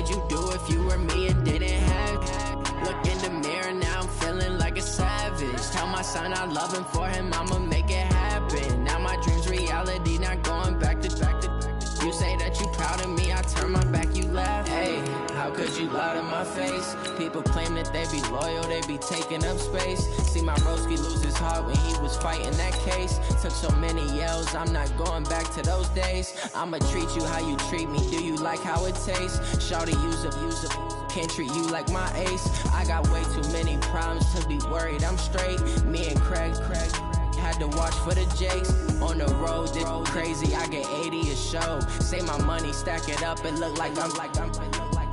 would you do if you were me and didn't have it? Look in the mirror, now I'm feeling like a savage. Tell my son I love him, for him I'ma make it happen. Now my dream's reality, not going back to. You say that you proud of me, I turn my back, you laugh. Hey, how could you lie to my face? People claim that they be loyal, they be taking up space. See my broski lose his heart when he was fighting that case. Took so many yells, I'm not going back to those days. I'ma treat you how you treat me, do you like how it tastes? Shawty, use up, can't treat you like my ace. I got way too many problems to be worried, I'm straight. Me and Craig had to watch for the Jakes. On the road, this crazy, I get 80 a show. Say my money, stack it up, it look like I'm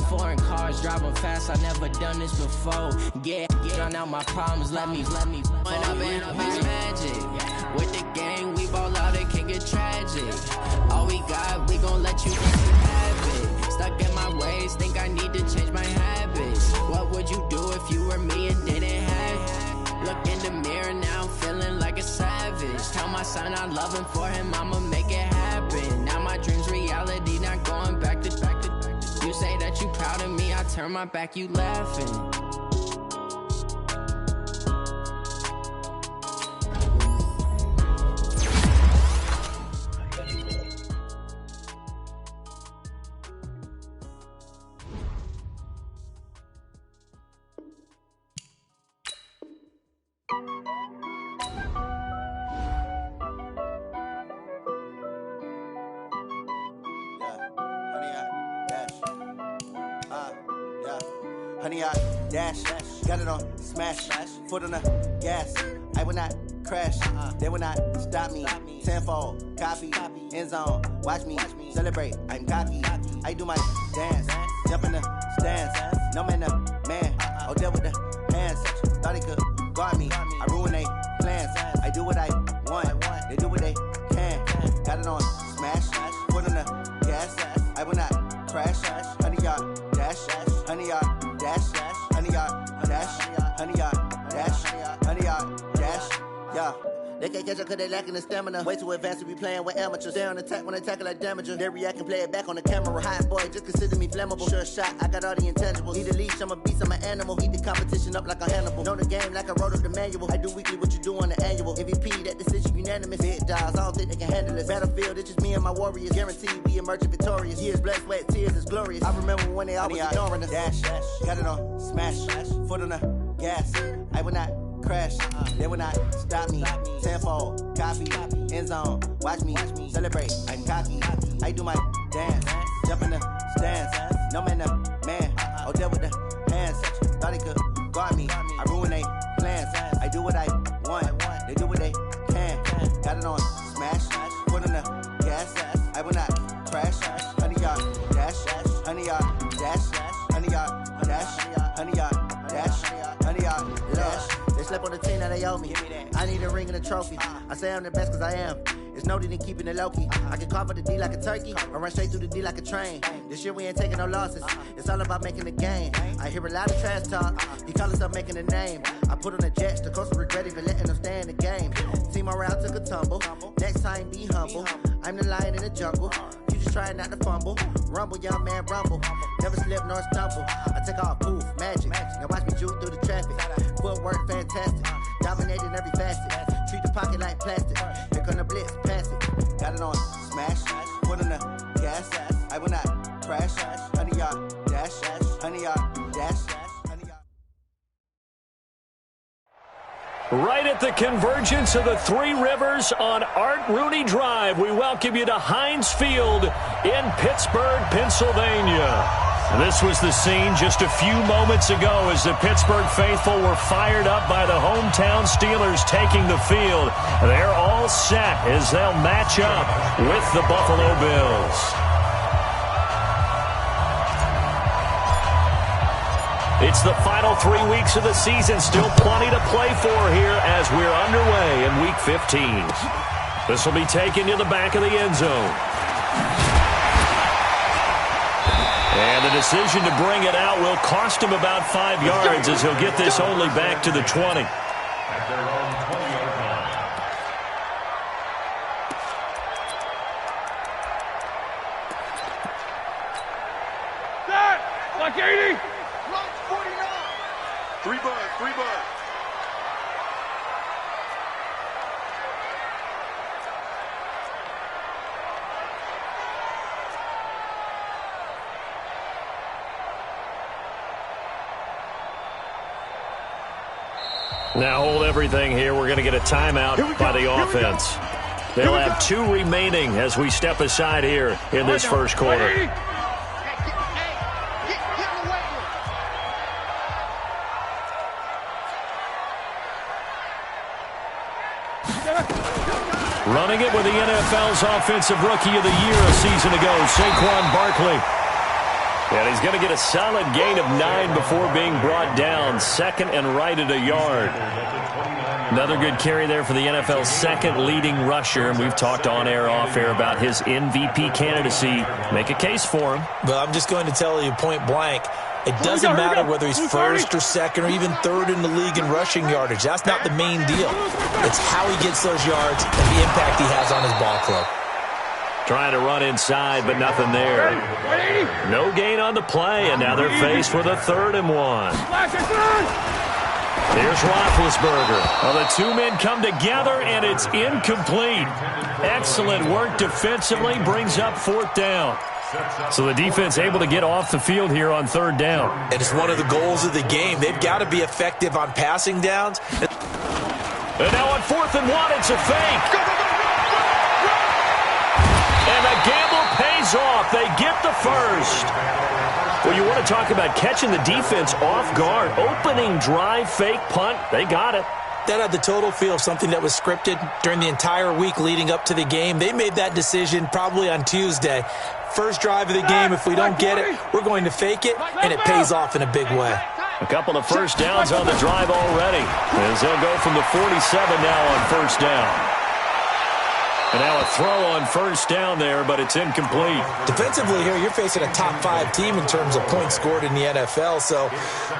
foreign cars, driving fast, I never done this before. Get out my problems, let me When up and up is magic. With the gang, we ball out, it can get tragic. All we got, we gon' let you have it. Stuck in my ways, think I need to change my habits. What would you do if you were me and didn't have it? Look in the mirror, now I'm feeling like a savage. Tell my son I love him, for him I'ma make it happen. Now my dream's reality, not going back to. You say that you proud of me, I turn my back, you laughing. Honey, I dash, got it on smash, foot on the gas. I will not crash, they will not stop me. Tenfold, copy, end zone, watch me celebrate. I'm cocky, I do my dance, jump in the stands. No man, the man, oh there with the hands. Thought he could guard me, I ruin they plans. I do what I want, they do what they can. Got it on smash, foot on the gas. I will not crash, honey, y'all dash, honey, y'all dash, honey, y'all dash, honey, y'all dash, honey, y'all dash, yeah. They can't catch up cause they lacking the stamina. Way too advanced to be playing with amateurs. They on attack when they tackle like damager. They react and play it back on the camera. Hot boy, just consider me flammable. Sure shot, I got all the intangibles. Need a leash, I'm a beast, I'm an animal. Eat the competition up like a Hannibal. Know the game like I wrote up the manual. I do weekly what you do on the annual. MVP, that decision unanimous. Big dials, I don't think they can handle this. Battlefield, it's just me and my warriors. Guaranteed we emerging victorious. Years, blood, sweat, tears, is glorious. I remember when they always ignoring us. Dash, got it on smash, foot on the gas. I will not crash, they will not stop me. Tenfold, copy, end zone, watch me celebrate. I'm cocky, I do my dance, jump in the stands. No man, the man, oh there with the hands. Thought he could guard me, I ruin they plans. I do what I want, they do what they can. Got it on smash, foot on the gas. I will not crash, honey, y'all dash, honey, y'all dash, honey, y'all dash, honey, y'all dash, honey, y'all dash. They slept on the team that they owe me. I need a ring and a trophy. I say I'm the best cause I am. It's no need in keeping it low-key. I can carve up the D like a turkey or run straight through the D like a train. This year we ain't taking no losses. It's all about making the game. I hear a lot of trash talk. He call himself making a name. I put on the Jets. The coach will regret even letting them stay in the game. Team around took a tumble. Next time be humble. I'm the lion in the jungle. You just trying not to fumble. Rumble, young man, rumble. Never slip nor stumble. I take off, poof, magic. Now watch me juke through the traffic. Footwork fantastic. Dominating every facet. Treat the pocket like plastic. Here come the blitz, pass it. Got it on smash. Foot on the gas. I will not crash. Honey, y'all dash. Honey, y'all dash. Right at the convergence of the Three Rivers on Art Rooney Drive, we welcome you to Heinz Field in Pittsburgh, Pennsylvania. This was the scene just a few moments ago as the Pittsburgh faithful were fired up by the hometown Steelers taking the field. They're all set as they'll match up with the Buffalo Bills. It's the final 3 weeks of the season. Still plenty to play for here as we're underway in Week 15. This will be taken to the back of the end zone. And the decision to bring it out will cost him about 5 yards as he'll get this only back to the 20. Like 80. Three bud. Now hold everything here. We're going to get a timeout by the offense. They'll have 2 remaining as we step aside here in this first quarter. Running it with the NFL's Offensive Rookie of the Year a season ago, Saquon Barkley. And he's going to get a solid gain of 9 before being brought down. Second and right at a yard. Another good carry there for the NFL's second leading rusher. And we've talked on air, off air about his MVP candidacy. Make a case for him. But I'm just going to tell you point blank, it doesn't matter whether he's first or second or even third in the league in rushing yardage. That's not the main deal. It's how he gets those yards and the impact he has on his ball club. Trying to run inside, but nothing there. No gain on the play, and now they're faced with a 3rd and 1. Here's Roethlisberger. Well, the 2 men come together, and it's incomplete. Excellent work defensively, brings up 4th down. So the defense able to get off the field here on 3rd down. And it's one of the goals of the game. They've got to be effective on passing downs. And now on 4th and 1, it's a fake. And the gamble pays off. They get the first. Well, you want to talk about catching the defense off guard. Opening drive, fake punt. They got it. That had the total feel of something that was scripted during the entire week leading up to the game. They made that decision probably on Tuesday. First drive of the game, if we don't get it, we're going to fake it, and it pays off in a big way. A couple of first downs on the drive already, as they'll go from the 47 now on first down. And now a throw on first down there, but it's incomplete. Defensively here, you're facing a top 5 team in terms of points scored in the NFL. So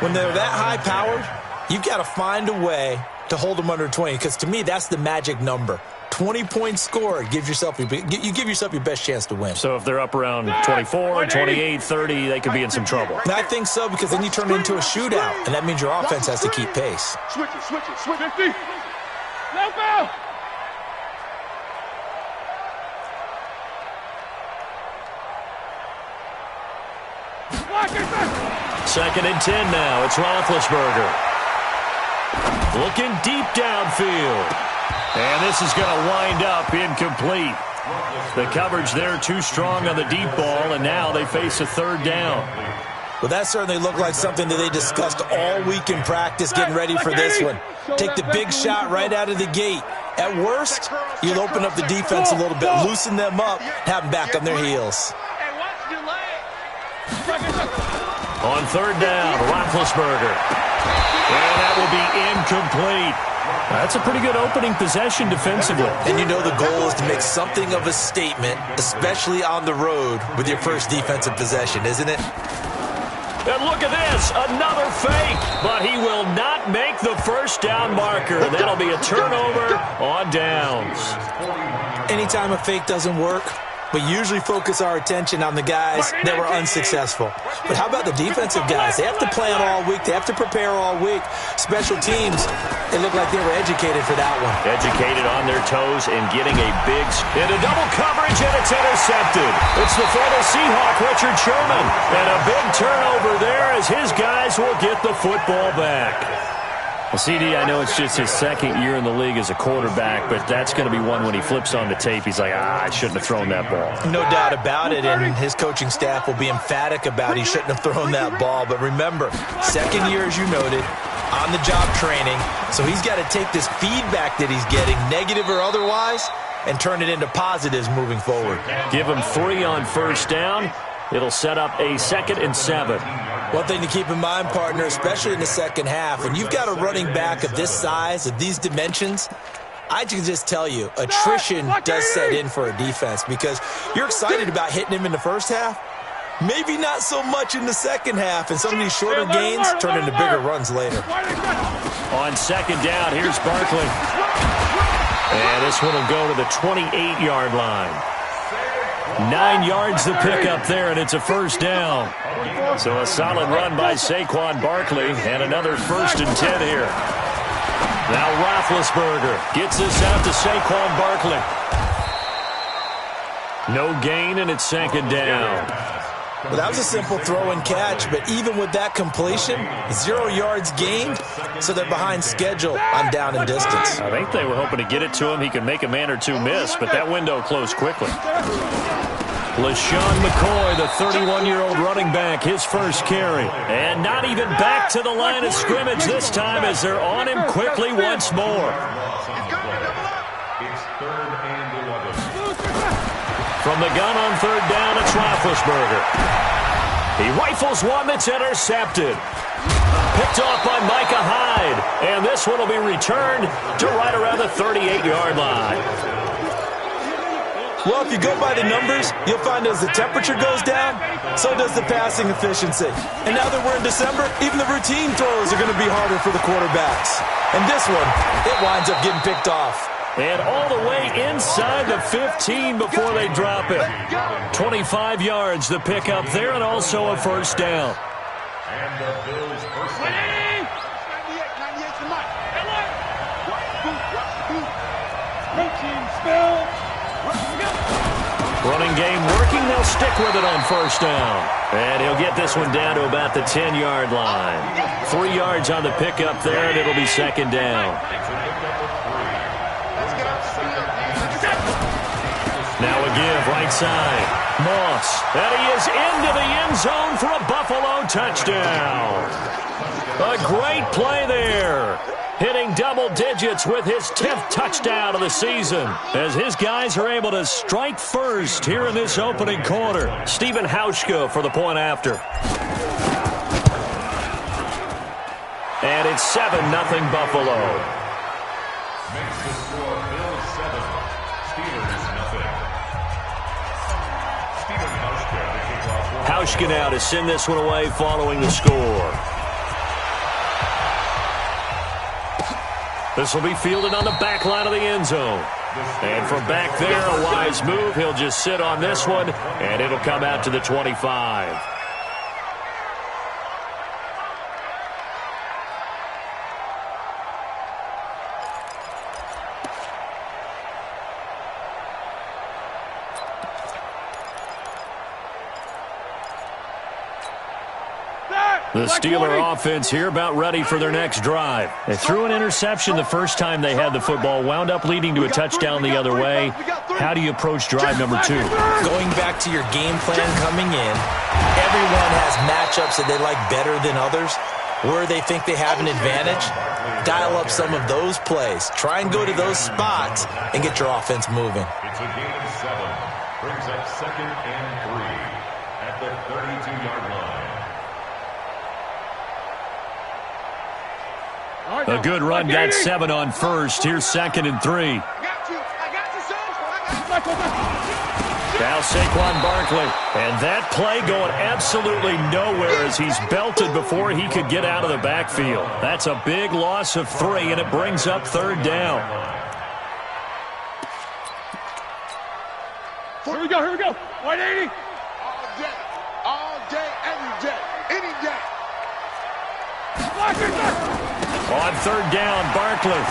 when they're that high-powered, you've got to find a way to hold them under 20, because to me, that's the magic number. 20 points scored, you give yourself your best chance to win. So if they're up around 24, 28, 30, they could be in some trouble. And I think so, because then you turn it into a shootout, and that means your offense has to keep pace. Switch it. No foul. Second and 10 now. It's Roethlisberger. Looking deep downfield. And this is going to wind up incomplete. The coverage there too strong on the deep ball, and now they face a 3rd down. Well, that certainly looked like something that they discussed all week in practice getting ready for this one. Take the big shot right out of the gate. At worst, you'll open up the defense a little bit, loosen them up, have them back on their heels. On 3rd down, Roethlisberger. And that will be incomplete. That's a pretty good opening possession defensively. And you know the goal is to make something of a statement, especially on the road with your first defensive possession, isn't it? And look at this, another fake, but he will not make the first down marker. That'll be a turnover on downs. Anytime a fake doesn't work, we usually focus our attention on the guys that were unsuccessful. But how about the defensive guys? They have to plan all week. They have to prepare all week. Special teams, it looked like they were educated for that one. Educated on their toes and getting a big into double coverage, and it's intercepted. It's the former Seahawk, Richard Sherman. And a big turnover there as his guys will get the football back. Well, CD, I know it's just his 2nd year in the league as a quarterback, but that's going to be one when he flips on the tape. He's like, I shouldn't have thrown that ball. No doubt about it, and his coaching staff will be emphatic about he shouldn't have thrown that ball. But remember, 2nd year, as you noted, on-the-job training, so he's got to take this feedback that he's getting, negative or otherwise, and turn it into positives moving forward. Give him 3 on first down. It'll set up a 2nd and 7. One thing to keep in mind, partner, especially in the second half, when you've got a running back of this size, of these dimensions, I can just tell you, attrition does set in for a defense because you're excited about hitting him in the first half, maybe not so much in the second half, and some of these shorter gains turn into bigger runs later. On 2nd down, here's Barkley. And this one will go to the 28-yard line. 9 yards to pick up there, and it's a first down. So a solid run by Saquon Barkley, and another 1st and 10 here. Now Roethlisberger gets this out to Saquon Barkley. No gain, and it's 2nd down. Well, that was a simple throw and catch, but even with that completion, 0 yards gained, so they're behind schedule on down and distance. I think they were hoping to get it to him. He could make a man or two miss, but that window closed quickly. LaShawn McCoy, the 31-year-old running back, his first carry. And not even back to the line of scrimmage this time as they're on him quickly once more. It's 3rd and 11. From the gun on 3rd down, it's Roethlisberger. He rifles one that's intercepted. Picked off by Micah Hyde. And this one will be returned to right around the 38-yard line. Well, if you go by the numbers, you'll find as the temperature goes down, so does the passing efficiency. And now that we're in December, even the routine throws are going to be harder for the quarterbacks. And this one, it winds up getting picked off. And all the way inside the 15 before they drop it. 25 yards to pick up there, and also a first down. And the Bills first down. 98 to Mike. Routine spell. Running game working. They'll stick with it on 1st down. And he'll get this one down to about the 10-yard line. 3 yards on the pickup there, and it'll be 2nd down. Now a give right side. Moss. And he is into the end zone for a Buffalo touchdown. A great play there. Hitting double digits with his 10th touchdown of the season as his guys are able to strike first here in this opening quarter. Stephen Hauschka for the point after. And it's 7-0 Buffalo. Makes the score Bills 7, Steelers 0. Stephen Hauschka to kick off. Hauschka now to send this one away following the score. This will be fielded on the back line of the end zone. And from back there, a wise move. He'll just sit on this one, and it'll come out to the 25. The Steeler offense here about ready for their next drive. They threw an interception the first time they had the football, wound up leading to a touchdown the other way. How do you approach drive number 2? Going back to your game plan coming in, everyone has matchups that they like better than others. Where they think they have an advantage, dial up some of those plays. Try and go to those spots and get your offense moving. It's a gain of 7. Brings up 2nd and 3 at the 32-yard line. A good run, got 7 on 1st. Here's 2nd and 3. Now Saquon Barkley. And that play going absolutely nowhere as he's belted before he could get out of the backfield. That's a big loss of 3, and it brings up 3rd down. Here we go. 180. All day, every day, any day. On 3rd down, Barkley.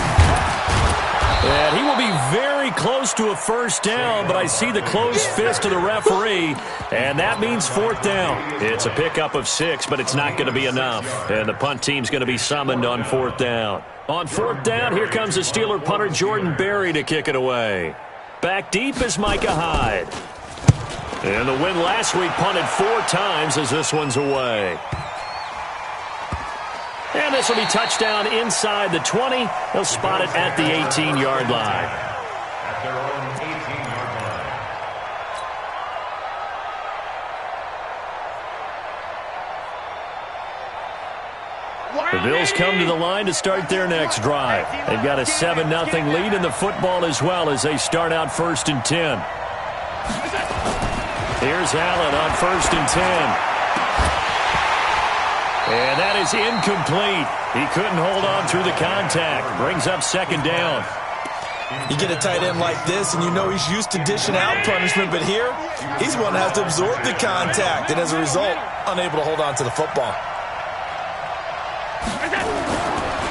And he will be very close to a first down, but I see the closed fist of the referee, and that means 4th down. It's a pickup of 6, but it's not going to be enough. And the punt team's going to be summoned on 4th down. On 4th down, here comes the Steeler punter Jordan Berry to kick it away. Back deep is Micah Hyde. And the win last week punted 4 times as this one's away. And this will be touchdown inside the 20. They'll spot it at the 18-yard line. At their own 18-yard line. The Bills come to the line to start their next drive. They've got a 7-0 lead in the football as well as they start out 1st and 10. Here's Allen on 1st and 10. And that is incomplete. He couldn't hold on through the contact. Brings up 2nd down. You get a tight end like this, and you know he's used to dishing out punishment, but here, he's one that has to absorb the contact, and as a result, unable to hold on to the football.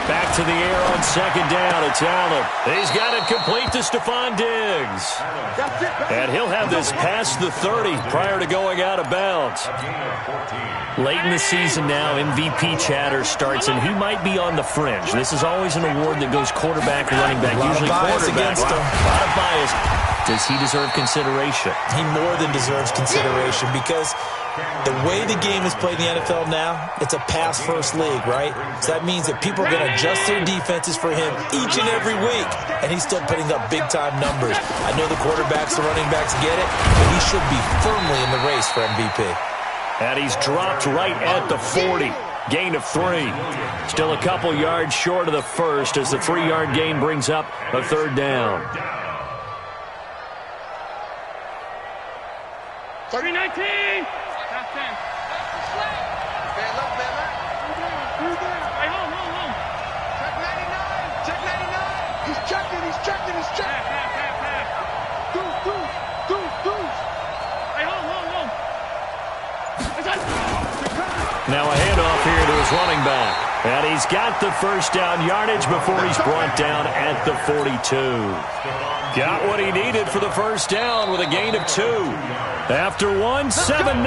Back to the air on second down. It's Allen. He's got it complete to Stephon Diggs. And he'll have this past the 30 prior to going out of bounds. Late in the season now, MVP chatter starts, and he might be on the fringe. This is always an award that goes quarterback or running back, usually quarterback. A lot of bias. Does he deserve consideration? He more than deserves consideration because the way the game is played in the NFL now, it's a pass-first league, right? So that means that people are going to adjust their defenses for him each and every week, and he's still putting up big-time numbers. I know the quarterbacks, the running backs get it, but he should be firmly in the race for MVP. And he's dropped right at the 40. Gain of 3. Still a couple yards short of the first as the 3-yard gain brings up a third down. 3-19. Now a handoff here to his running back. And he's got the first down yardage before he's brought down at the 42. Got what he needed for the first down with a gain of 2. After one, 7-0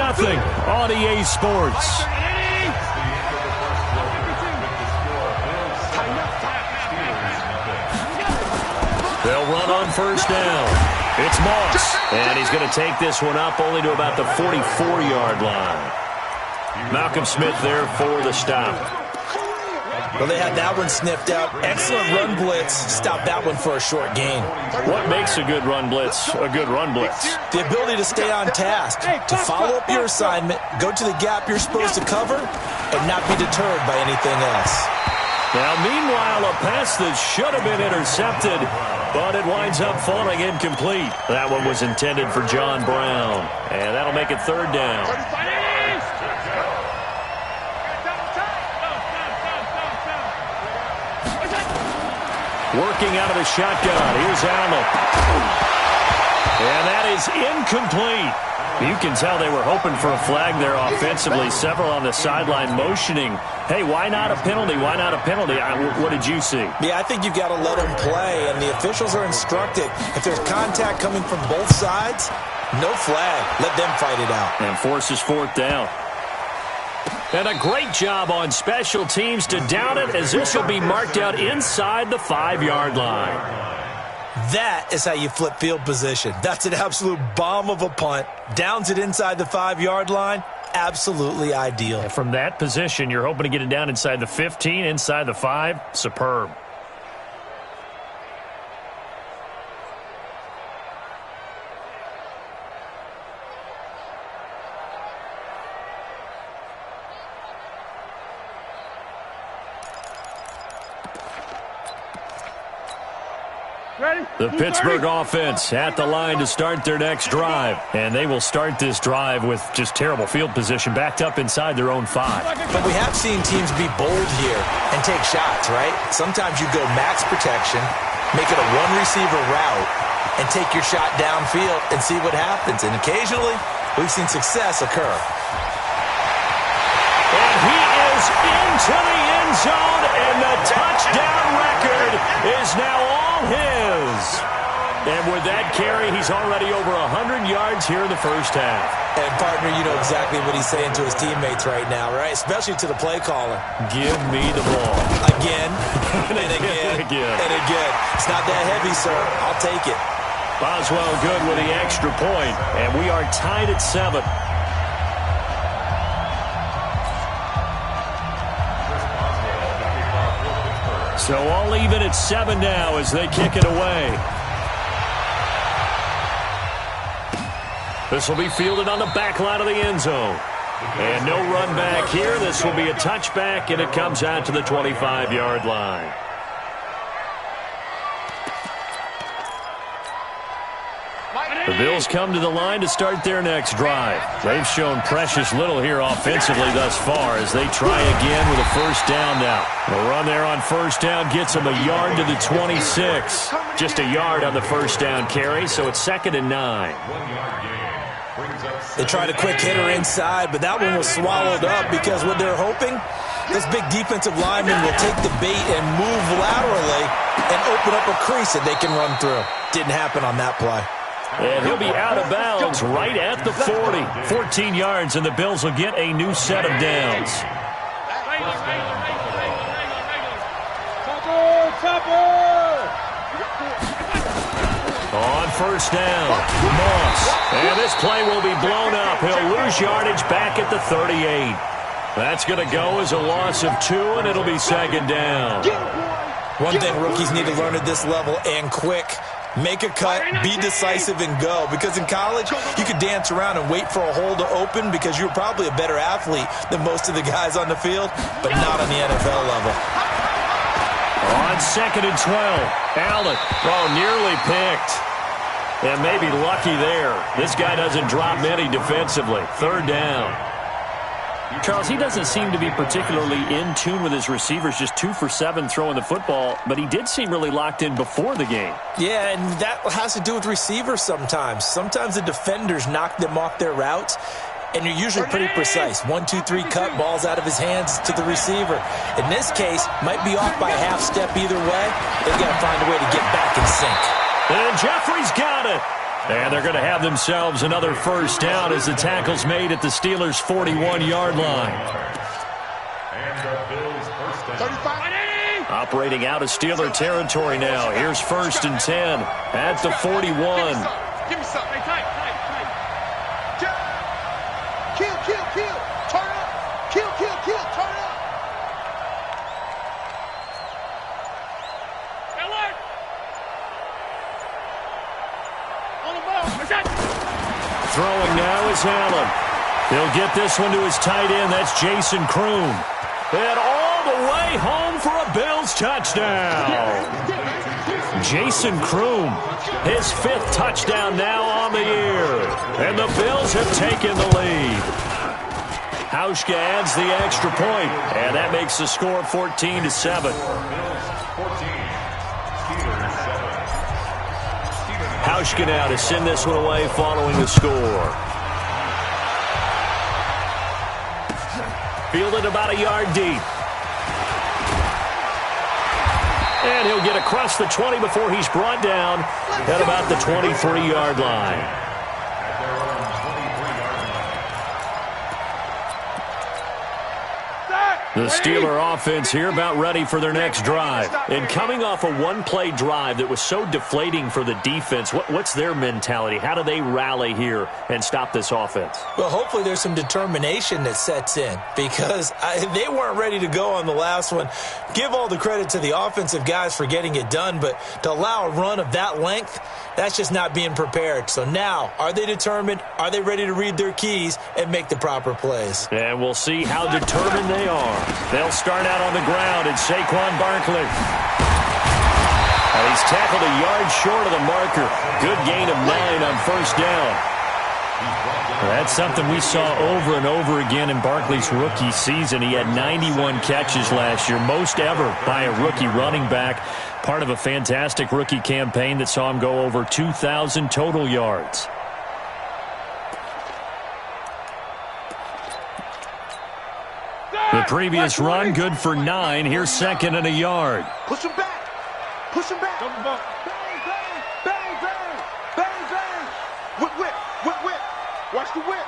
on EA Sports. They'll run on first down. It's Moss, and he's going to take this one up only to about the 44-yard line. Malcolm Smith there for the stop. Well, they had that one sniffed out. Excellent run blitz. Stop that one for a short gain. What makes a good run blitz a good run blitz? The ability to stay on task, to follow up your assignment, go to the gap you're supposed to cover, and not be deterred by anything else. Now, meanwhile, a pass that should have been intercepted, but it winds up falling incomplete. That one was intended for John Brown, and that'll make it third down. Working out of the shotgun. Here's Allen. And that is incomplete. You can tell they were hoping for a flag there offensively. Several on the sideline motioning. Hey, why not a penalty? Why not a penalty? What did you see? Yeah, I think you've got to let them play, and the officials are instructed. If there's contact coming from both sides, no flag. Let them fight it out. And forces fourth down. And a great job on special teams to down it, as this will be marked out inside the 5-yard line. That is how you flip field position. That's an absolute bomb of a punt. Downs it inside the 5-yard line. Absolutely ideal. And from that position, you're hoping to get it down inside the 15, inside the 5. Superb. The Pittsburgh offense at the line to start their next drive. And they will start this drive with just terrible field position, backed up inside their own 5. But we have seen teams be bold here and take shots, right? Sometimes you go max protection, make it a one-receiver route, and take your shot downfield and see what happens. And occasionally, we've seen success occur. And he is into the end zone, and the touchdown record is now all his. And with that carry, he's already over 100 yards here in the first half. And, partner, you know exactly what he's saying to his teammates right now, right? Especially to the play caller. Give me the ball. Again, and again, and again. It's not that heavy, sir. I'll take it. Boswell good with the extra point, and we are tied at 7. So all even at 7 now as they kick it away. This will be fielded on the back line of the end zone. And no run back here. This will be a touchback, and it comes out to the 25-yard line. The Bills come to the line to start their next drive. They've shown precious little here offensively thus far as they try again with a first down now. The run there on first down gets them a yard to the 26. Just a yard on the first down carry, so it's 2nd and 9. They tried a quick hitter inside, but that one was swallowed up because what they're hoping, this big defensive lineman will take the bait and move laterally and open up a crease that they can run through. Didn't happen on that play. And he'll be out of bounds right at the 40. 14 yards, and the Bills will get a new set of downs. On first down, Moss. And this play will be blown up. He'll lose yardage back at the 38. That's going to go as a loss of 2, and it'll be 2nd down. One thing rookies need to learn at this level, and quick, make a cut, be decisive, and go. Because in college, you could dance around and wait for a hole to open because you're probably a better athlete than most of the guys on the field, but not on the NFL level. On 2nd and 12, Allen. Oh, nearly picked. And maybe lucky there. This guy doesn't drop many defensively. 3rd down. Charles, he doesn't seem to be particularly in tune with his receivers, just 2 for 7 throwing the football, but he did seem really locked in before the game. Yeah, and that has to do with receivers sometimes. Sometimes the defenders knock them off their routes, and you're usually pretty precise. 1, 2, 3 cut, balls out of his hands to the receiver. In this case, might be off by a half step either way. They've got to find a way to get back in sync. And Jeffrey's got it. And they're going to have themselves another first down as the tackle's made at the Steelers' 41-yard line. And the Bills first down. Operating out of Steeler territory now. Here's 1st and 10 at the 41. Give me something. Hey, tight. Kill. Turn up. Kill. Turn up. Throwing now is Allen. He'll get this one to his tight end. That's Jason Kroom. And all the way home for a Bills touchdown. Jason Kroom, his 5th touchdown now on the year. And the Bills have taken the lead. Hauschka adds the extra point, and that makes the score 14-7. Hauschka now to send this one away following the score. Fielded about a yard deep. And he'll get across the 20 before he's brought down at about the 23-yard line. The Steeler offense here about ready for their next drive. And coming off a one-play drive that was so deflating for the defense, what's their mentality? How do they rally here and stop this offense? Well, hopefully there's some determination that sets in because they weren't ready to go on the last one. Give all the credit to the offensive guys for getting it done, but to allow a run of that length, that's just not being prepared. So now, are they determined? Are they ready to read their keys and make the proper plays? And we'll see how determined they are. They'll start out on the ground, and Saquon Barkley. And he's tackled a yard short of the marker. Good gain of 9 on first down. That's something we saw over and over again in Barkley's rookie season. He had 91 catches last year, most ever by a rookie running back. Part of a fantastic rookie campaign that saw him go over 2,000 total yards. The previous run, good for 9. Here's 2nd and a yard. Push him back. Push him back. Bang, bang. Bang, bang. Bang, bang. Whip, whip. Whip, whip. Watch the whip.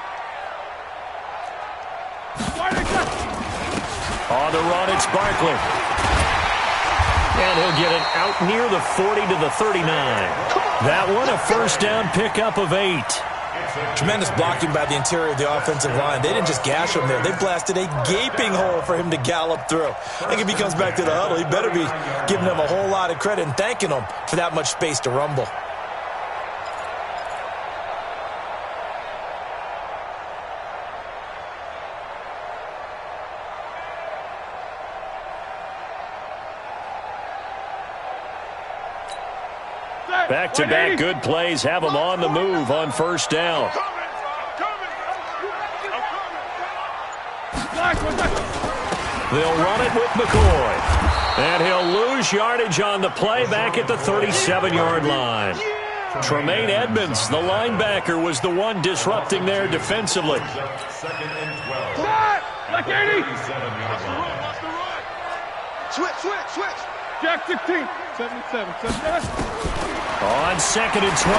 On the run, it's Barkley. And he'll get it out near the 40 to the 39. That one, a first down pickup of 8. Tremendous blocking by the interior of the offensive line. They didn't just gash him there. They blasted a gaping hole for him to gallop through. I think if he comes back to the huddle, he better be giving them a whole lot of credit and thanking them for that much space to rumble. Back-to-back good plays have them on the move on first down. They'll run it with McCoy. And he'll lose yardage on the play back at the 37-yard line. Tremaine Edmonds, the linebacker, was the one disrupting there defensively. Second and 12. Like 80. Switch. Jack 16. 77. On second and 12,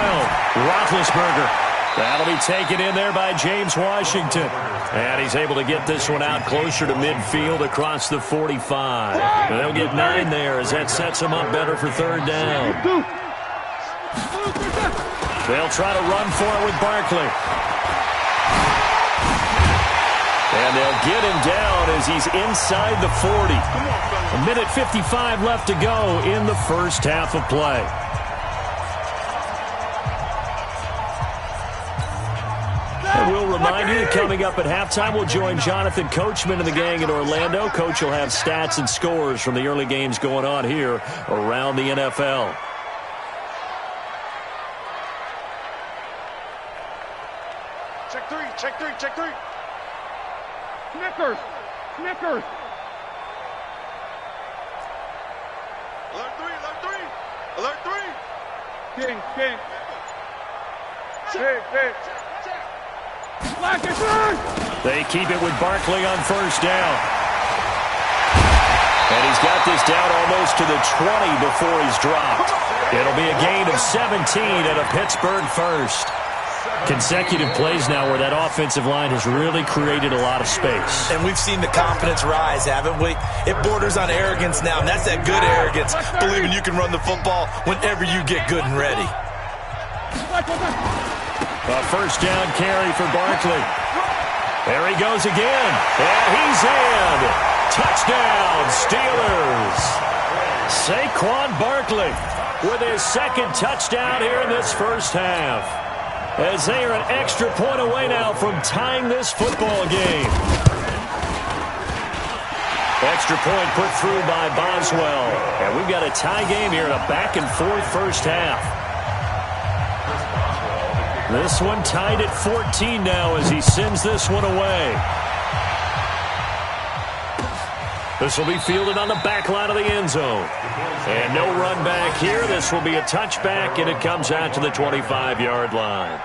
Roethlisberger. That'll be taken in there by James Washington. And he's able to get this one out closer to midfield across the 45. And they'll get 9 there as that sets them up better for third down. They'll try to run for it with Barkley. And they'll get him down as he's inside the 40. A minute 55 left to go in the first half of play. And we'll remind you that coming up at halftime, we'll join Jonathan Coachman and the gang in Orlando. Coach will have stats and scores from the early games going on here around the NFL. Check three. Snickers. Alert 3. King. Hey. Black and blue. They keep it with Barkley on first down. And he's got this down almost to the 20 before he's dropped. It'll be a gain of 17 and a Pittsburgh first. Consecutive plays now where that offensive line has really created a lot of space. And we've seen the confidence rise, haven't we? It borders on arrogance now, and that's that good arrogance, believing you can run the football whenever you get good and ready. A first down carry for Barkley. There he goes again. And he's in. Touchdown, Steelers. Saquon Barkley with his second touchdown here in this first half. As they are an extra point away now from tying this football game. Extra point put through by Boswell. And we've got a tie game here in a back-and-forth first half. This one tied at 14 now as he sends this one away. This will be fielded on the back line of the end zone. And no run back here. This will be a touchback, and it comes out to the 25-yard line.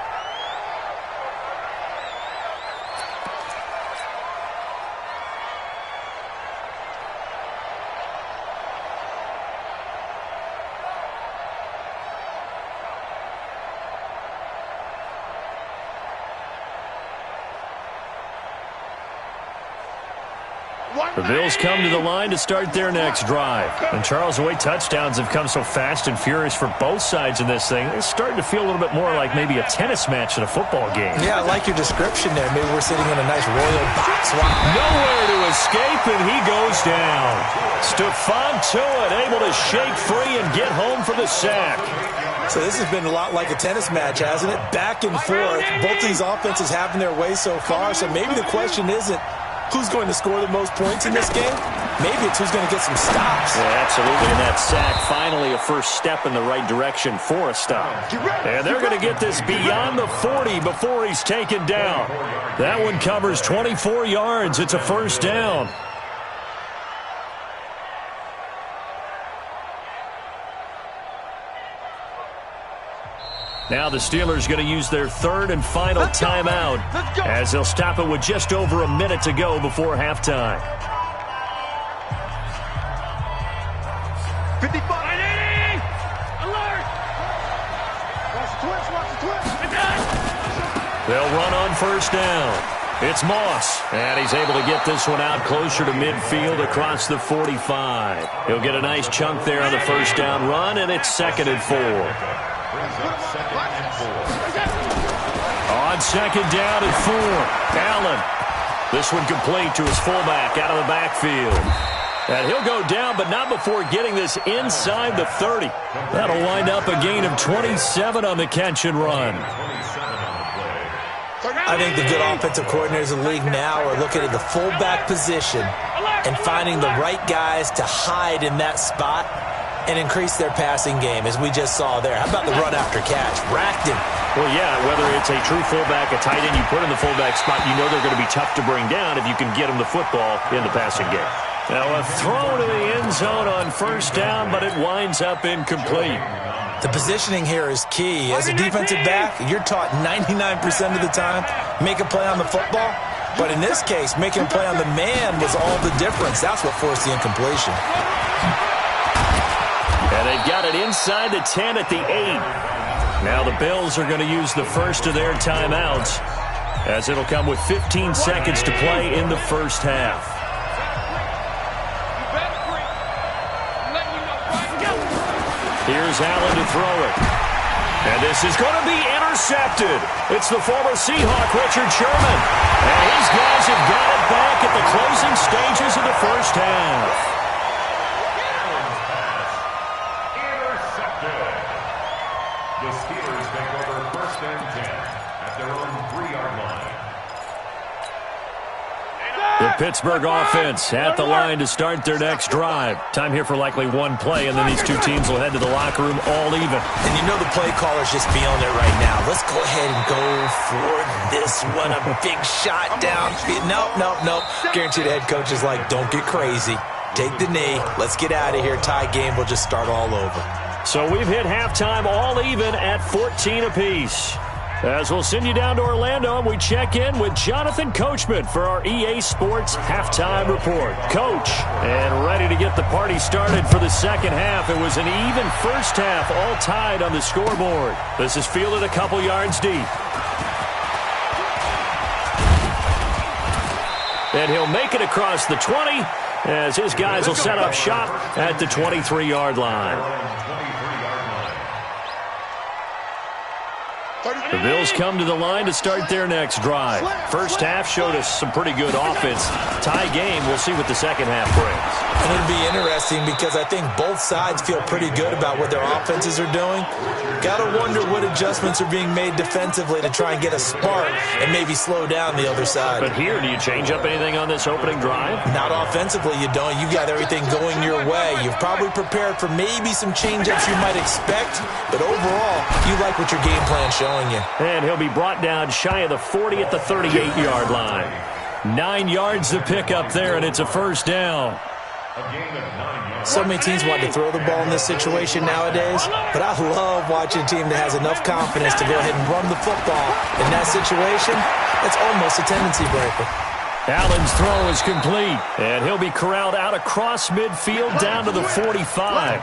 The Bills come to the line to start their next drive. And Charles, the way touchdowns have come so fast and furious for both sides in this thing, it's starting to feel a little bit more like maybe a tennis match in a football game. Yeah, I like your description there. Maybe we're sitting in a nice royal box. Nowhere to escape, and he goes down. Stephon Tuitt able to shake free and get home for the sack. So this has been a lot like a tennis match, hasn't it? Back and forth. Both these offenses having their way so far. So maybe the question isn't who's going to score the most points in this game. Maybe it's who's going to get some stops. Yeah, absolutely. And that sack, finally a first step in the right direction for a stop. And they're going to get this beyond the 40 before he's taken down. That one covers 24 yards. It's a first down. Now the Steelers going to use their third and final timeout as they'll stop it with just over a minute to go before halftime. 55. Alert! Watch the twist. They'll run on first down. It's Moss, and he's able to get this one out closer to midfield across the 45. He'll get a nice chunk there on the first down run, and it's 2nd and 4. On second down and 4, Allen. This one complete to his fullback out of the backfield. And he'll go down, but not before getting this inside the 30. That'll wind up a gain of 27 on the catch and run. I think the good offensive coordinators in the league now are looking at the fullback position and finding the right guys to hide in that spot and increase their passing game, as we just saw there. How about the run after catch? Racked him. Well, yeah, whether it's a true fullback, a tight end you put in the fullback spot, you know they're going to be tough to bring down if you can get them the football in the passing game. Now a throw to the end zone on first down, but it winds up incomplete. The positioning here is key. As a defensive back, you're taught 99% of the time, make a play on the football. But in this case, making a play on the man was all the difference. That's what forced the incompletion. And they've got it inside the 10 at the 8. Now the Bills are going to use the first of their timeouts, as it'll come with 15 seconds to play in the first half. Here's Allen to throw it. And this is going to be intercepted. It's the former Seahawk, Richard Sherman. And his guys have got it back at the closing stages of the first half. The Steelers take over first and 10 at their own 3-yard line. The Pittsburgh offense at the line to start their next drive. Time here for likely one play, and then these two teams will head to the locker room all even. And you know the play caller's just feeling it right now. Let's go ahead and go for this one. A big shot down. Nope. Guaranteed the head coach is like, don't get crazy. Take the knee. Let's get out of here. Tie game. We'll just start all over. So we've hit halftime all even at 14 apiece. As we'll send you down to Orlando, and we check in with Jonathan Coachman for our EA Sports Halftime Report. Coach, and ready to get the party started for the second half. It was an even first half, all tied on the scoreboard. This is fielded a couple yards deep. And he'll make it across the 20, as his guys will set up shop at the 23-yard line. The Bills come to the line to start their next drive. First half showed us some pretty good offense. Tie game, we'll see what the second half brings. And it'll be interesting because I think both sides feel pretty good about what their offenses are doing. Got to wonder what adjustments are being made defensively to try and get a spark and maybe slow down the other side. But here, do you change up anything on this opening drive? Not offensively, you don't. You've got everything going your way. You've probably prepared for maybe some change-ups you might expect, but overall, you like what your game plan's showing you. And he'll be brought down shy of the 40 at the 38-yard line. 9 yards to pick up there, and it's a first down. So many teams want to throw the ball in this situation nowadays, but I love watching a team that has enough confidence to go ahead and run the football. In that situation, it's almost a tendency breaker. Allen's throw is complete, and he'll be corralled out across midfield down to the 45.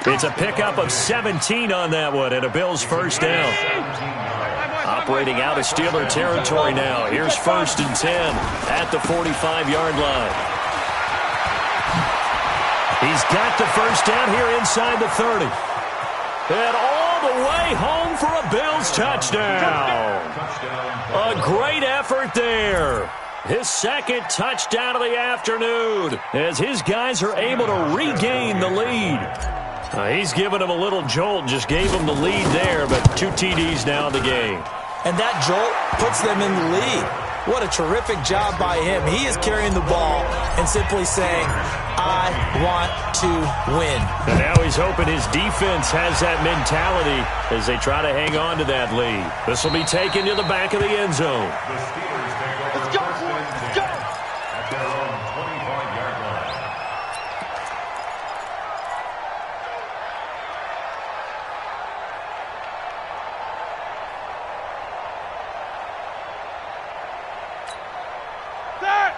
It's a pickup of 17 on that one, and a Bills first down. Operating out of Steeler territory now. Here's first and 10 at the 45-yard line. He's got the first down here inside the 30. And all the way home for a Bills touchdown. A great effort there. His second touchdown of the afternoon as his guys are able to regain the lead. He's given him a little jolt, just gave him the lead there, but 2 TDs now in the game. And that jolt puts them in the lead. What a terrific job by him. He is carrying the ball and simply saying, I want to win. And now he's hoping his defense has that mentality as they try to hang on to that lead. This will be taken to the back of the end zone. Let's go, boys. Let's go. At their own 25-yard line.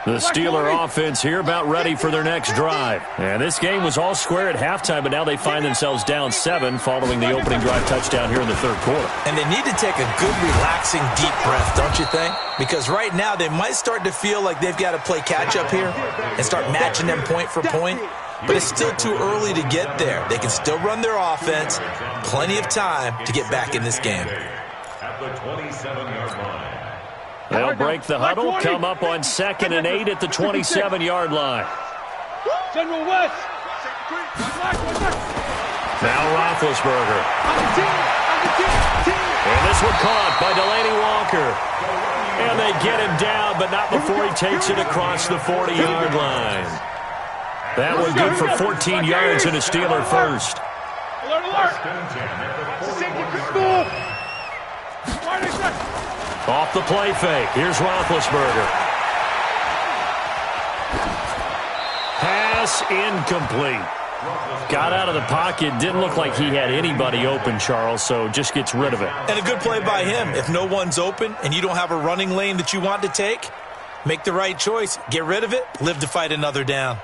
The Steeler offense here about ready for their next drive. And this game was all square at halftime, but now they find themselves down 7 following the opening drive touchdown here in the third quarter. And they need to take a good, relaxing, deep breath, don't you think? Because right now they might start to feel like they've got to play catch-up here and start matching them point for point. But it's still too early to get there. They can still run their offense. Plenty of time to get back in this game. At the 27-yard line. They'll break the huddle, come up on 2nd and 8 at the 27-yard line. General West. Now Roethlisberger. And this one caught by Delaney Walker. And they get him down, but not before he takes it across the 40-yard line. That one good for 14 yards and a Steeler first. Off the play fake. Here's Roethlisberger. Pass incomplete. Got out of the pocket. Didn't look like he had anybody open, Charles, so just gets rid of it. And a good play by him. If no one's open and you don't have a running lane that you want to take, make the right choice. Get rid of it. Live to fight another down.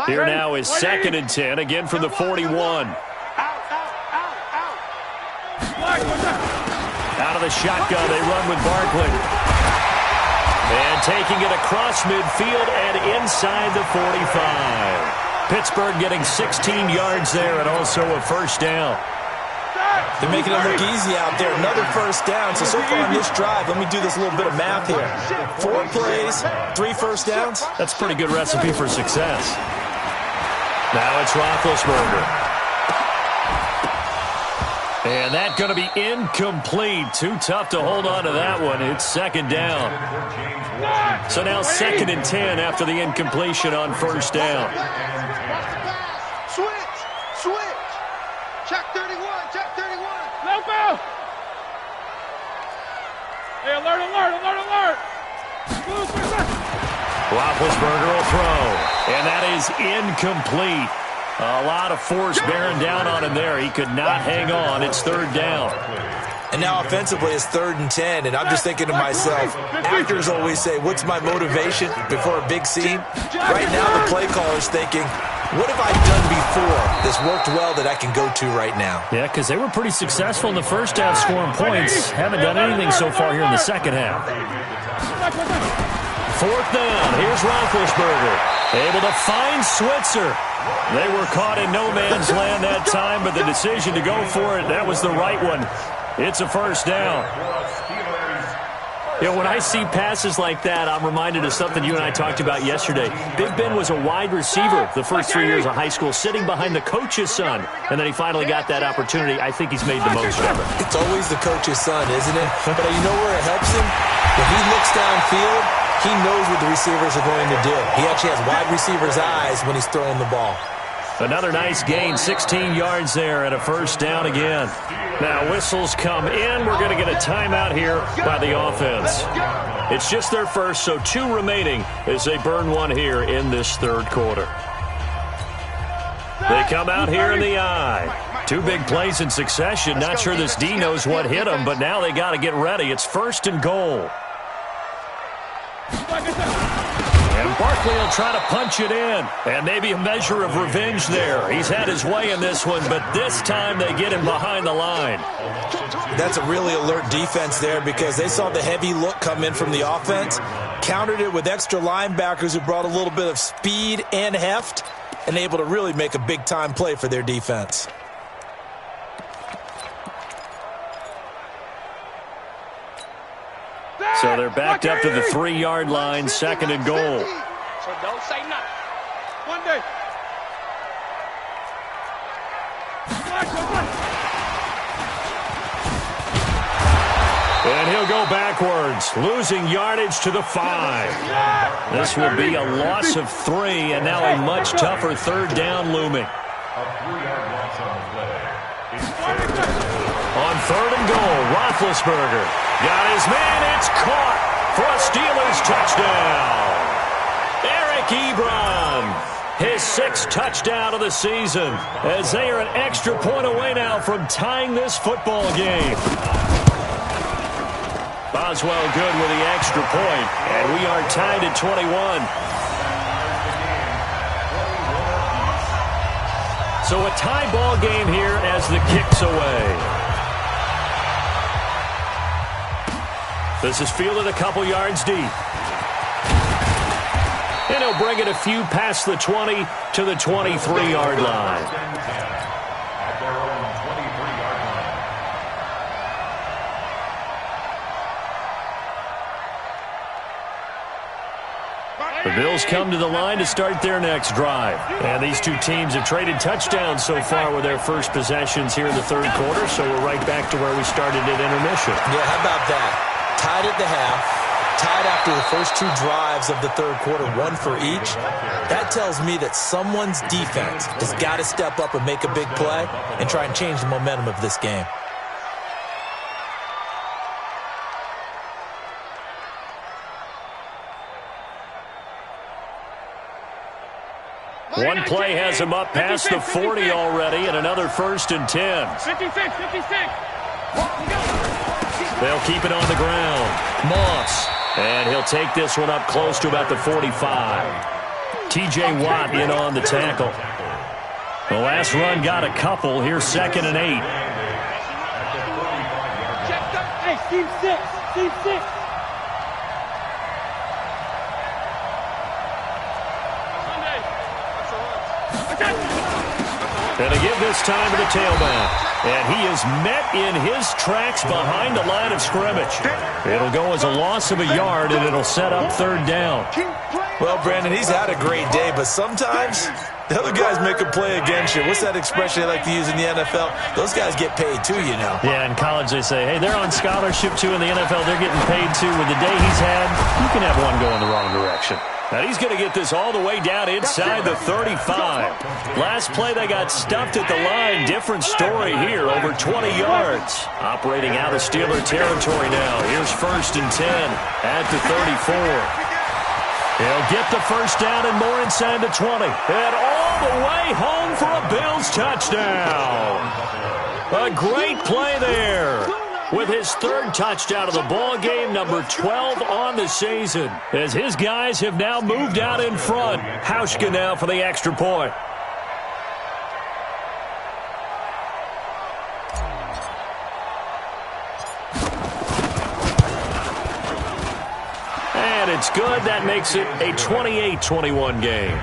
Here now is 2nd and 10, again from the 41. Out of the shotgun, they run with Barkley. And taking it across midfield and inside the 45. Pittsburgh getting 16 yards there and also a first down. They're making it look easy out there. Another first down. So far on this drive, let me do this little bit of math here. 4 plays, 3 first downs. That's a pretty good recipe for success. Now it's Roethlisberger. And that's going to be incomplete. Too tough to hold on to that one. It's 2nd down. So now 2nd and 10 after the incompletion on first down. Switch. Check 31. Help out. Hey, alert. Roethlisberger will throw. And that is incomplete. A lot of force bearing down on him there. He could not hang on. It's 3rd down. And now offensively it's 3rd and 10. And I'm just thinking to myself, actors always say, what's my motivation before a big scene? Right now the play caller's thinking, what have I done before that's worked well that I can go to right now? Yeah, because they were pretty successful in the first half scoring points. Haven't done anything so far here in the second half. 4th down. Here's Roethlisberger. Able to find Switzer. They were caught in no man's land that time, but the decision to go for it, that was the right one. It's a first down. You know, when I see passes like that, I'm reminded of something you and I talked about yesterday. Big Ben was a wide receiver the first 3 years of high school, sitting behind the coach's son, and then he finally got that opportunity. I think he's made the most of it. It's always the coach's son, isn't it? But you know where it helps him? When he looks downfield, he knows what the receivers are going to do. He actually has wide receivers' eyes when he's throwing the ball. Another nice gain, 16 yards there, and a first down again. Now whistles come in. We're going to get a timeout here by the offense. It's just their first, so 2 remaining as they burn one here in this 3rd quarter. They come out here in the eye. 2 big plays in succession. Not sure this D knows what hit them, but now they got to get ready. It's 1st and goal. And Barkley will try to punch it in. And maybe a measure of revenge there. He's had his way in this one, but this time they get him behind the line. That's a really alert defense there because they saw the heavy look come in from the offense, countered it with extra linebackers who brought a little bit of speed and heft, and able to really make a big-time play for their defense. So they're backed up to the 3-yard line, 2nd and goal. So don't say nothing. One day. And he'll go backwards, losing yardage to the 5. This will be a loss of 3, and now a much tougher 3rd down looming. A 3-yard loss on the play. On 3rd and goal, Roethlisberger got his man. It's caught for a Steelers touchdown. Eric Ebron, his 6th touchdown of the season, as they are an extra point away now from tying this football game. Boswell good with the extra point, and we are tied at 21. So a tie ball game here as the kick's away. This is fielded a couple yards deep. And he'll bring it a few past the 20 to the 23-yard line. At their own 23-yard line. The Bills come to the line to start their next drive. And these 2 teams have traded touchdowns so far with their first possessions here in the 3rd quarter, so we're right back to where we started at intermission. Yeah, how about that? Tied at the half, tied after the first 2 drives of the third quarter, 1 for each. That tells me that someone's defense has got to step up and make a big play and try and change the momentum of this game. One play has him up past the 40 already, and another 1st and 10. 56. They'll keep it on the ground. Moss. And he'll take this one up close to about the 45. T.J. Watt in on the tackle. The last run got a couple. Here's 2nd and 8. Hey, Steve 6. Steve 6. And they give this time to the tailback. And he is met in his tracks behind the line of scrimmage. It'll go as a loss of a yard, and it'll set up 3rd down. Well, Brandon, he's had a great day, but sometimes the other guys make a play against you. What's that expression they like to use in the NFL? Those guys get paid too, you know. Yeah, in college they say, hey, they're on scholarship too. In the NFL, they're getting paid too. With the day he's had, you can have one going the wrong direction. Now he's going to get this all the way down inside the 35. Last play they got stuffed at the line. Different story here, over 20 yards. Operating out of Steeler territory now. Here's 1st and 10 at the 34. He'll get the 1st down and more inside the 20. And all the way home for a Bills touchdown. A great play there. With his 3rd touchdown of the ball game, number 12 on the season, as his guys have now moved out in front. Hauschka now for the extra point. And it's good. That makes it a 28-21 game.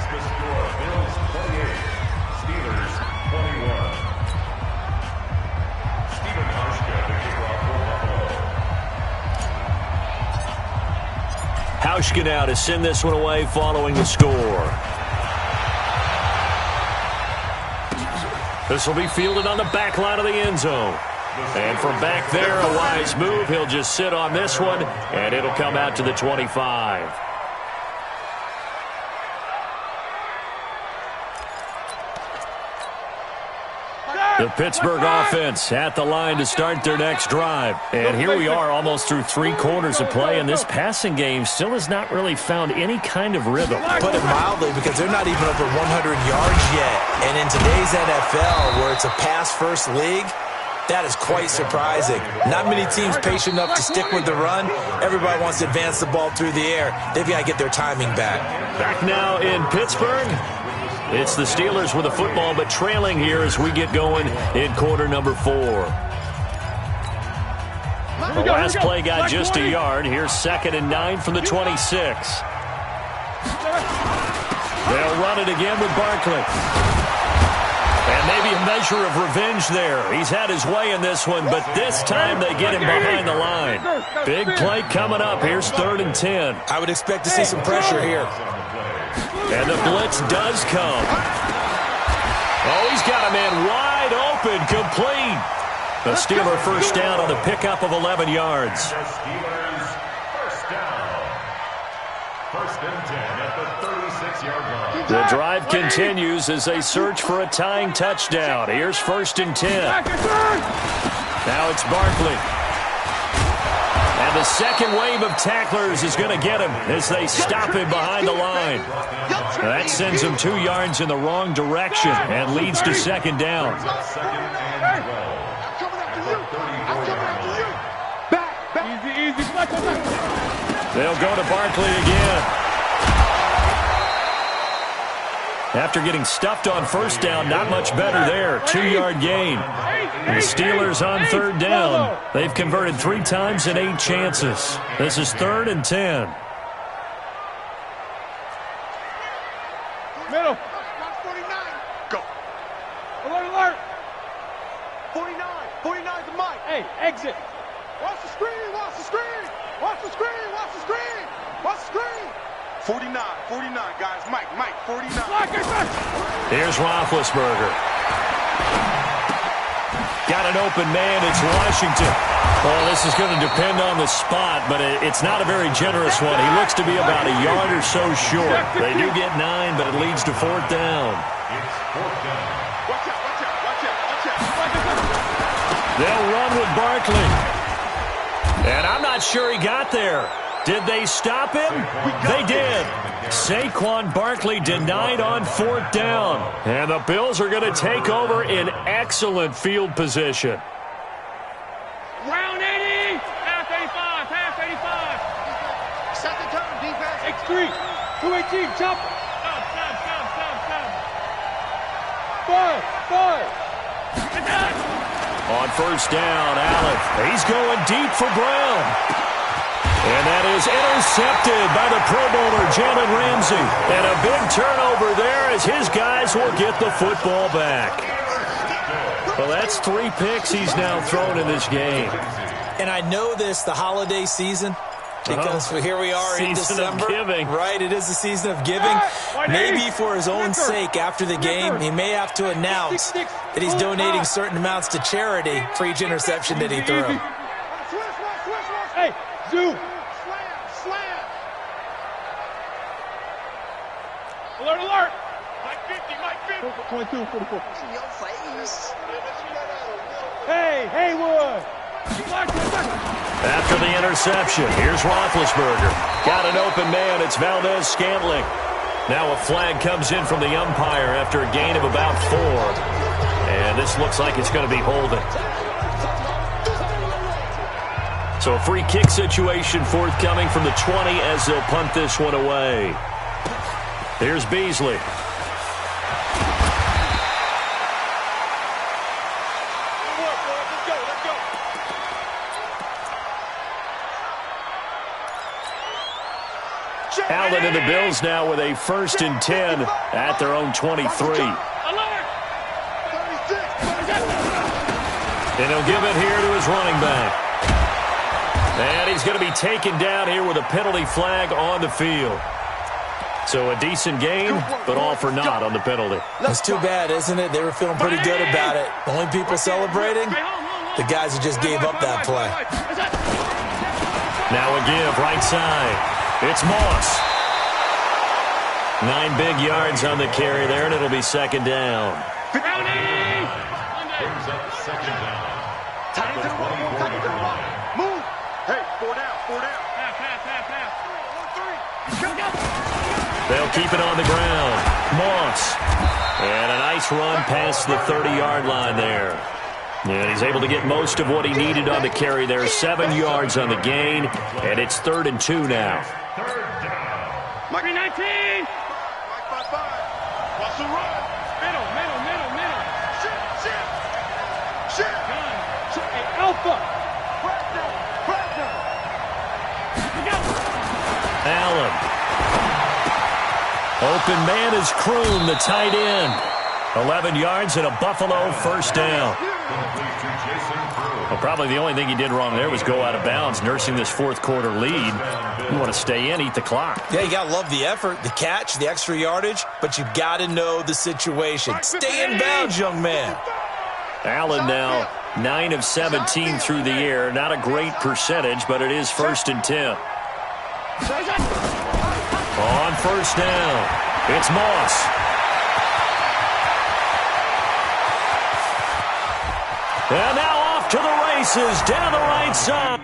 Hauschka now to send this one away following the score. This will be fielded on the back line of the end zone. And from back there, a wise move. He'll just sit on this one, and it'll come out to the 25. The Pittsburgh offense at the line to start their next drive. And here we are almost through 3 quarters of play, and this passing game still has not really found any kind of rhythm. Put it mildly, because they're not even over 100 yards yet. And in today's NFL, where it's a pass-first league, that is quite surprising. Not many teams patient enough to stick with the run. Everybody wants to advance the ball through the air. They've got to get their timing back. Back now in Pittsburgh. It's the Steelers with the football, but trailing here as we get going in quarter number 4. The last play got just a yard. Here's 2nd and 9 from the 26. They'll run it again with Barkley. And maybe a measure of revenge there. He's had his way in this one, but this time they get him behind the line. Big play coming up. Here's 3rd and 10. I would expect to see some pressure here. And the blitz does come. Oh, he's got a man wide open, complete. The Steeler 1st down on the pickup of 11 yards. The Steelers 1st down. 1st and 10 at the 36-yard line. The drive continues as they search for a tying touchdown. Here's 1st and 10. Now it's Barkley. And the second wave of tacklers is going to get him as they stop him behind the line. That sends him 2 yards in the wrong direction and leads to 2nd down. They'll go to Barkley again. After getting stuffed on 1st down, not much better there. 2-yard gain. The Steelers on 3rd down. They've converted 3 times in 8 chances. This is 3rd and 10. Middle. 49. Go. Alert, alert. 49. 49 to Mike. Hey, exit. Watch the screen. Watch the screen. Watch the screen. Watch the screen. Watch the screen. 49. 49, guys. Mike, 49. Here's Roethlisberger. got an open man. It's Washington. Well, this is going to depend on the spot, but it's not a very generous one. He looks to be about a yard or so short. They do get 9, but it leads to 4th down. It's 4th down. Watch out, watch out, watch out, watch out. They'll run with Barkley. And I'm not sure he got there. Did they stop him? They did. Saquon Barkley denied on 4th down. And the Bills are going to take over in excellent field position. Round 80. Half 85. Half 85. Set the tone, defense. X3. 218. Chop. Stop. 5. On 1st down, Allen. He's going deep for Brown. And that is intercepted by the Pro Bowler, Jalen Ramsey. And a big turnover there as his guys will get the football back. Well, that's 3 picks he's now thrown in this game. And I know this, the holiday season, because here we are in December. Giving. Right, it is the season of giving. Maybe for his own sake after the game, he may have to announce that he's donating certain amounts to charity for each interception that he threw. Hey, Zoo. Slam. Alert, alert. Mike 50. 22, 44. See your face. Hey, Haywood. After the interception, here's Roethlisberger. Got an open man. It's Valdez-Scantling. Now a flag comes in from the umpire after a gain of about 4. And this looks like it's going to be holding. So a free kick situation forthcoming from the 20 as they'll punt this one away. Here's Beasley. Allen and the Bills now with a 1st and 10 at their own 23. And he'll give it here to his running back. And he's going to be taken down here with a penalty flag on the field. So a decent game, but all for naught on the penalty. It's too bad, isn't it? They were feeling pretty good about it. The only people celebrating, the guys who just gave up that play. Now a give, right side. It's Moss. 9 big yards on the carry there, and it'll be 2nd down. Brings up 2nd down. Time to run. Move. Hey, 4 down. They'll keep it on the ground. Moss. And a nice run past the 30-yard line there. And he's able to get most of what he needed on the carry there. 7 yards on the gain, and it's 3rd and 2 now. 3rd down. Mike 319. Mike 5-5. Watch the run. Middle. Shit. Hey, Alpha. Allen. Open man is Kroon, the tight end. 11 yards and a Buffalo 1st down. Well, probably the only thing he did wrong there was go out of bounds, nursing this 4th quarter lead. You want to stay in, eat the clock. Yeah, you got to love the effort, the catch, the extra yardage, but you got to know the situation. Stay in bounds, young man. Allen now 9 of 17 through the air. Not a great percentage, but it is 1st and 10. On 1st down, it's Moss. And now off to the races down the right side.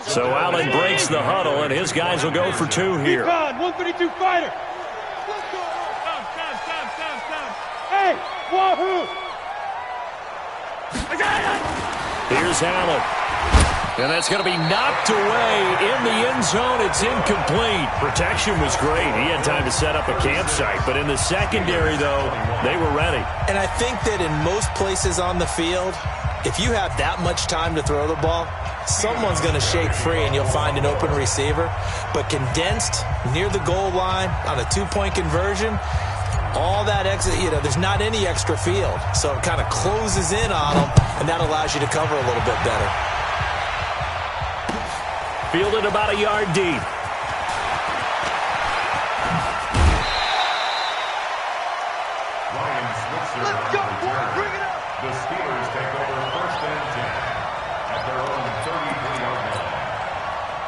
So Allen breaks the huddle, and his guys will go for 2 here. 152 fighter. Stop. Hey, wahoo! Here's Allen. And that's going to be knocked away in the end zone. It's incomplete. Protection was great. He had time to set up a campsite. But in the secondary, though, they were ready. And I think that in most places on the field, if you have that much time to throw the ball, someone's going to shake free and you'll find an open receiver. But condensed near the goal line on a 2-point conversion, all that exit, there's not any extra field. So it kind of closes in on them, and that allows you to cover a little bit better. Fielded about a yard deep. Let's go, boys. Bring it up. The Steelers take over 1st and 10 at their own 33-yard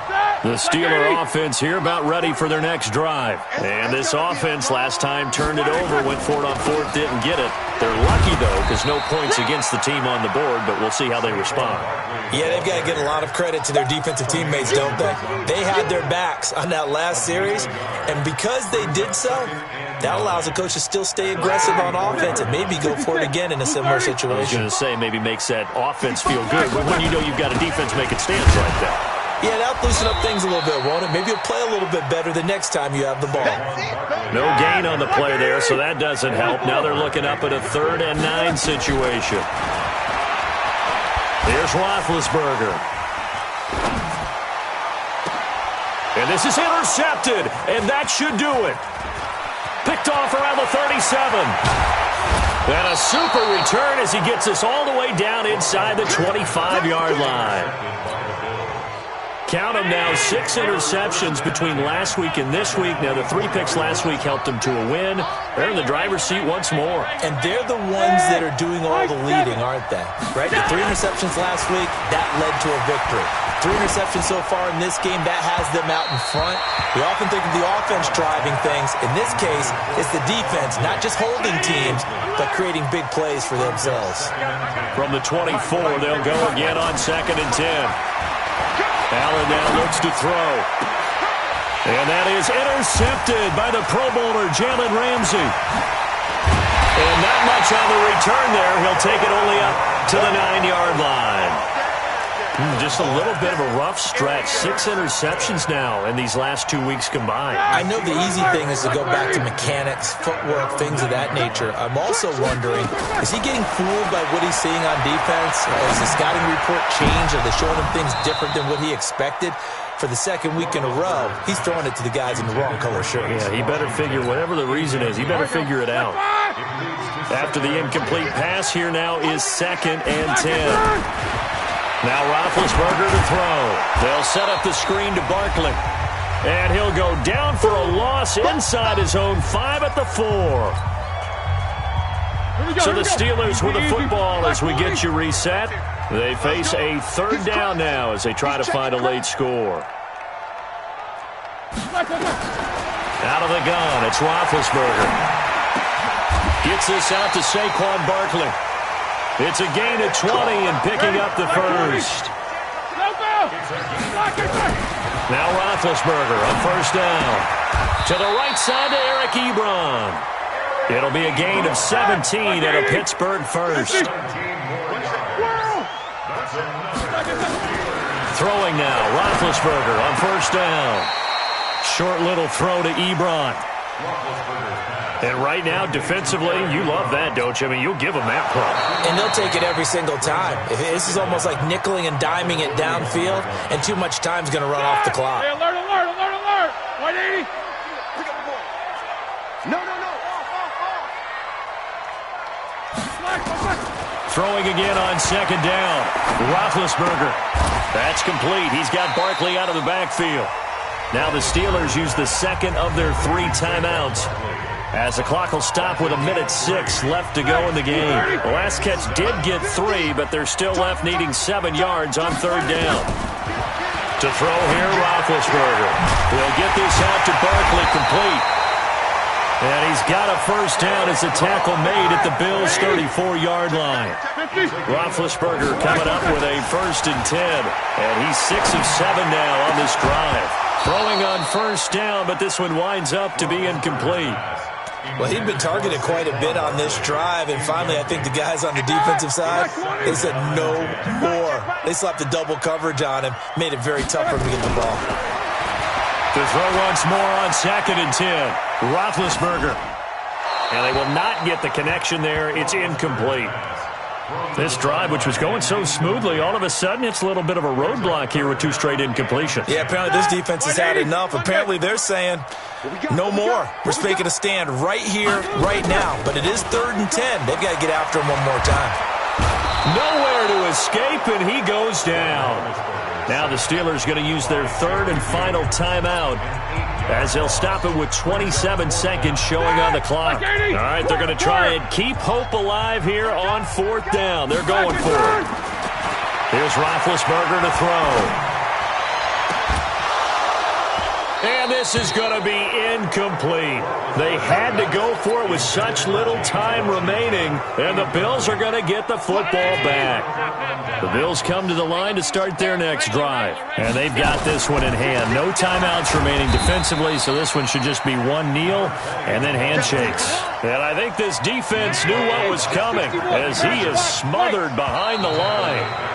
line. The Steeler offense here about ready for their next drive. And this offense last time turned it over, went for it on 4th, didn't get it. They're lucky, though, because no points against the team on the board, but we'll see how they respond. Yeah, they've got to give a lot of credit to their defensive teammates, don't they? They had their backs on that last series, and because they did so, that allows the coach to still stay aggressive on offense and maybe go for it again in a similar situation. I was going to say maybe makes that offense feel good, but when you know you've got a defense making stands like that. Yeah, that'll loosen up things a little bit, won't it? Maybe you'll play a little bit better the next time you have the ball. No gain on the play there, so that doesn't help. Now they're looking up at a 3rd and 9 situation. Here's Roethlisberger. And this is intercepted, and that should do it. Picked off around the 37. And a super return as he gets us all the way down inside the 25-yard line. Count them now, 6 interceptions between last week and this week. Now, the 3 picks last week helped them to a win. They're in the driver's seat once more. And they're the ones that are doing all the leading, aren't they? Right? The 3 interceptions last week, that led to a victory. 3 interceptions so far in this game, that has them out in front. We often think of the offense driving things. In this case, it's the defense, not just holding teams, but creating big plays for themselves. From the 24, they'll go again on 2nd and 10. Allen now looks to throw. And that is intercepted by the Pro Bowler, Jalen Ramsey. And not much on the return there. He'll take it only up to the 9-yard line. Just a little bit of a rough stretch. 6 interceptions now in these last 2 weeks combined. I know the easy thing is to go back to mechanics, footwork, things of that nature. I'm also wondering, is he getting fooled by what he's seeing on defense? Has the scouting report changed? Are they showing him things different than what he expected? For the 2nd week in a row, he's throwing it to the guys in the wrong color shirts. Yeah, he better figure, whatever the reason is, he better figure it out. After the incomplete pass, here now is 2nd and 10. Now Roethlisberger to throw. They'll set up the screen to Barkley. And he'll go down for a loss inside his own 5 at the 4. So the Steelers with the football as we get you reset. They face a 3rd down now as they try to find a late score. Out of the gun, it's Roethlisberger. Gets this out to Saquon Barkley. It's a gain of 20 and picking up the 1st. Now Roethlisberger on 1st down. To the right side to Eric Ebron. It'll be a gain of 17 and a Pittsburgh 1st. Throwing now, Roethlisberger on 1st down. Short little throw to Ebron. And right now, defensively, you love that, don't you? I mean, you'll give them that play. And they'll take it every single time. This is almost like nickeling and diming it downfield, and too much time's going to run off the clock. Hey, alert, alert, alert, alert! 180! Pick up the ball. No. Throwing again on 2nd down. Roethlisberger. That's complete. He's got Barkley out of the backfield. Now the Steelers use the 2nd of their 3 timeouts, as the clock will stop with 1:06 left to go in the game. The last catch did get 3, but they're still left needing 7 yards on 3rd down. To throw here, Roethlisberger. He'll get this out to Barkley, complete. And he's got a 1st down as a tackle made at the Bills' 34-yard line. Roethlisberger coming up with a 1st and 10. And he's 6 of 7 now on this drive. Throwing on 1st down, but this one winds up to be incomplete. Well, he'd been targeted quite a bit on this drive, and finally I think the guys on the defensive side, they said no more. They slapped the double coverage on him, made it very tough for him to get the ball. To throw once more on 2nd and 10. Roethlisberger. And they will not get the connection there. It's incomplete. This drive, which was going so smoothly, all of a sudden it's a little bit of a roadblock here with 2 straight incompletions. Yeah, apparently this defense has had enough. Apparently they're saying no more. We're making a stand right here, right now. But it is 3rd and 10. They've got to get after him one more time. Nowhere to escape, and he goes down. Now the Steelers going to use their 3rd and final timeout as they'll stop it with 27 seconds showing on the clock. All right, they're going to try and keep hope alive here on 4th down. They're going for it. Here's Roethlisberger to throw. And this is going to be incomplete. They had to go for it with such little time remaining, and the Bills are going to get the football back. The Bills come to the line to start their next drive, and they've got this one in hand. No timeouts remaining defensively, so this one should just be one kneel and then handshakes. And I think this defense knew what was coming as he is smothered behind the line.